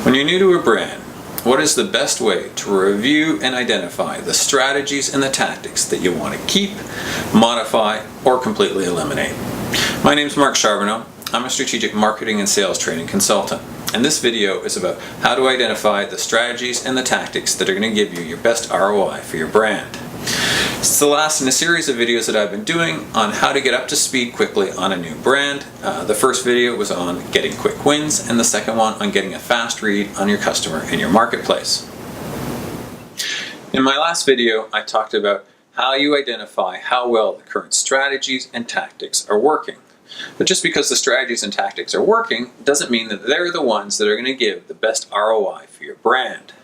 When you're new to a brand, what is the best way to review and identify the strategies and the tactics that you want to keep, modify, or completely eliminate? My name is Marc Charbonneau. I'm a strategic marketing and sales training consultant, and this video is about how to identify the strategies and the tactics that are going to give you your best ROI for your brand. It's the last in a series of videos that I've been doing on how to get up to speed quickly on a new brand. The first video was on getting quick wins, and the second one on getting a fast read on your customer in your marketplace. In my last video, I talked about how you identify how well the current strategies and tactics are working. But just because the strategies and tactics are working doesn't mean that they're the ones that are going to give the best ROI for your brand.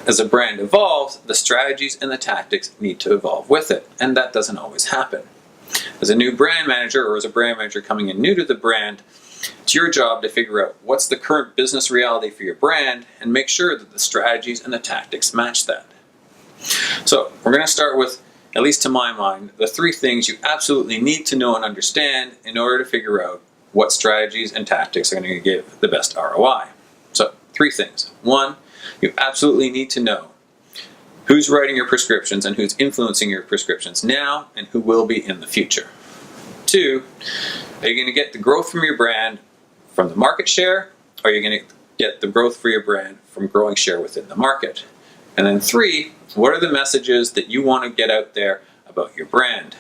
As a brand evolves, the strategies and the tactics need to evolve with it, and that doesn't always happen. As a new brand manager, or as a brand manager coming in new to the brand, it's your job to figure out what's the current business reality for your brand and make sure that the strategies and the tactics match that. So we're going to start with, at least to my mind, the three things you absolutely need to know and understand in order to figure out what strategies and tactics are going to give the best ROI. So, three things. One, you absolutely need to know who's writing your prescriptions and who's influencing your prescriptions now and who will be in the future. Two, are you going to get the growth from your brand from the market share, or are you going to get the growth for your brand from growing share within the market? And then three, what are the messages that you want to get out there about your brand?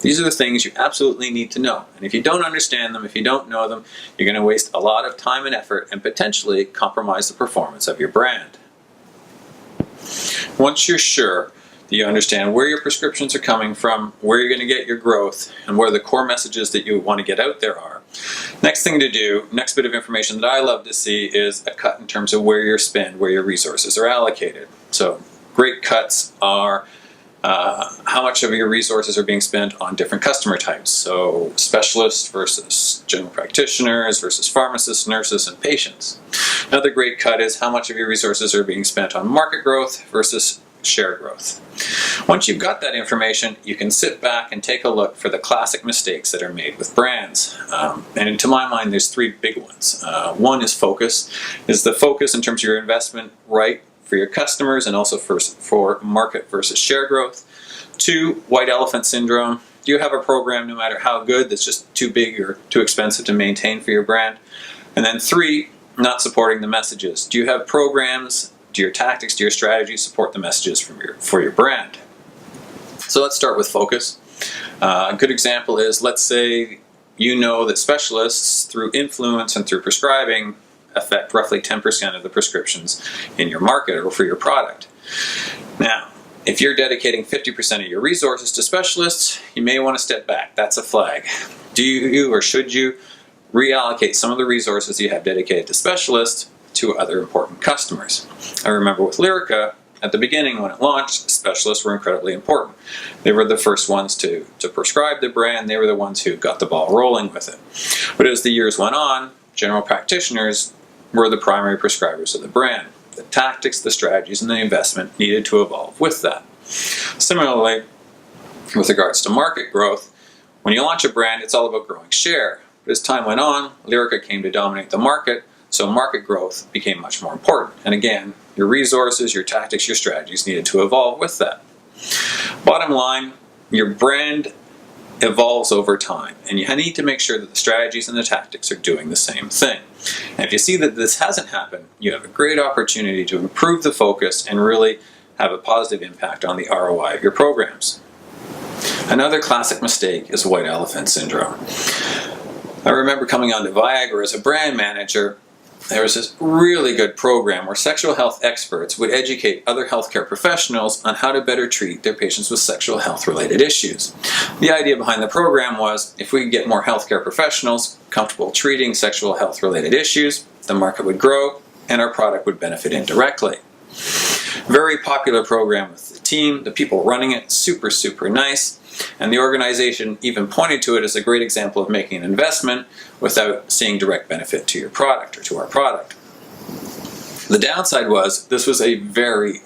These are the things you absolutely need to know. And if you don't understand them, if you don't know them, you're going to waste a lot of time and effort and potentially compromise the performance of your brand. Once you're sure that you understand where your prescriptions are coming from, where you're going to get your growth, and where the core messages that you want to get out there are, next thing to do, next bit of information that I love to see is a cut in terms of where your spend, where your resources are allocated. So great cuts are how much of your resources are being spent on different customer types. So specialists versus general practitioners versus pharmacists, nurses, and patients. Another great cut is how much of your resources are being spent on market growth versus share growth. Once you've got that information, you can sit back and take a look for the classic mistakes that are made with brands. And to my mind, there's three big ones. One is focus. Is the focus in terms of your investment right for your customers and also for market versus share growth? Two, white elephant syndrome. Do you have a program, no matter how good, that's just too big or too expensive to maintain for your brand? And then three, not supporting the messages. Do you have programs? Do your tactics, do your strategies support the messages for your brand? So let's start with focus. A good example is, let's say you know that specialists, through influence and through prescribing, affect roughly 10% of the prescriptions in your market or for your product. Now, if you're dedicating 50% of your resources to specialists, you may want to step back. That's a flag. Do you or should you reallocate some of the resources you have dedicated to specialists to other important customers? I remember with Lyrica, at the beginning when it launched, specialists were incredibly important. They were the first ones to prescribe the brand. They were the ones who got the ball rolling with it. But as the years went on, general practitioners were the primary prescribers of the brand. The tactics, the strategies, and the investment needed to evolve with that. Similarly, with regards to market growth, when you launch a brand, it's all about growing share. But as time went on, Lyrica came to dominate the market, so market growth became much more important. And again, your resources, your tactics, your strategies needed to evolve with that. Bottom line, your brand evolves over time, and you need to make sure that the strategies and the tactics are doing the same thing. And if you see that this hasn't happened, you have a great opportunity to improve the focus and really have a positive impact on the ROI of your programs. Another classic mistake is white elephant syndrome. I remember coming onto Viagra as a brand manager. There was this really good program where sexual health experts would educate other healthcare professionals on how to better treat their patients with sexual health related issues. The idea behind the program was, if we could get more healthcare professionals comfortable treating sexual health related issues, the market would grow and our product would benefit indirectly. Very popular program with the team, the people running it, super nice. And the organization even pointed to it as a great example of making an investment without seeing direct benefit to your product or to our product. The downside was this was a very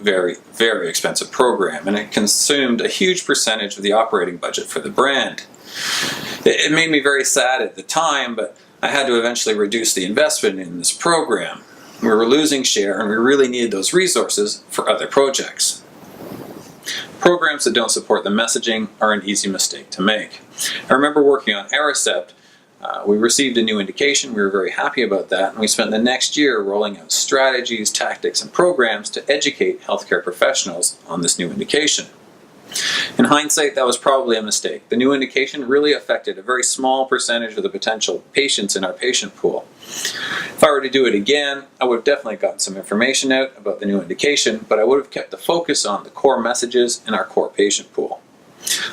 expensive program, and it consumed a huge percentage of the operating budget for the brand. It made me very sad at the time, but I had to eventually reduce the investment in this program. We were losing share and we really needed those resources for other projects. Programs that don't support the messaging are an easy mistake to make. I remember working on Aricept. We received a new indication, we were very happy about that, and we spent the next year rolling out strategies, tactics, and programs to educate healthcare professionals on this new indication. In hindsight, that was probably a mistake. The new indication really affected a very small percentage of the potential patients in our patient pool. If I were to do it again, I would have definitely gotten some information out about the new indication, but I would have kept the focus on the core messages in our core patient pool.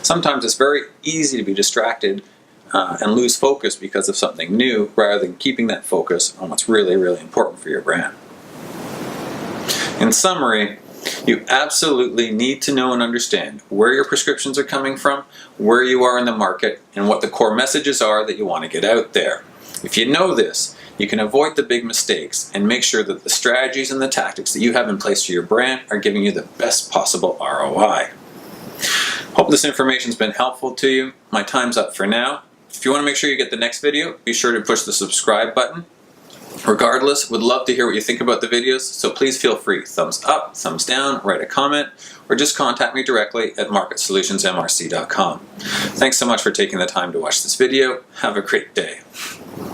Sometimes it's very easy to be distracted and lose focus because of something new rather than keeping that focus on what's really, really important for your brand. In summary, you absolutely need to know and understand where your prescriptions are coming from, where you are in the market, and what the core messages are that you want to get out there. If you know this, you can avoid the big mistakes and make sure that the strategies and the tactics that you have in place for your brand are giving you the best possible ROI. Hope this information's been helpful to you. My time's up for now. If you want to make sure you get the next video, be sure to push the subscribe button. Regardless, would love to hear what you think about the videos, so please feel free. Thumbs up, thumbs down, write a comment, or just contact me directly at mark@solutionsmrc.com. Thanks so much for taking the time to watch this video. Have a great day.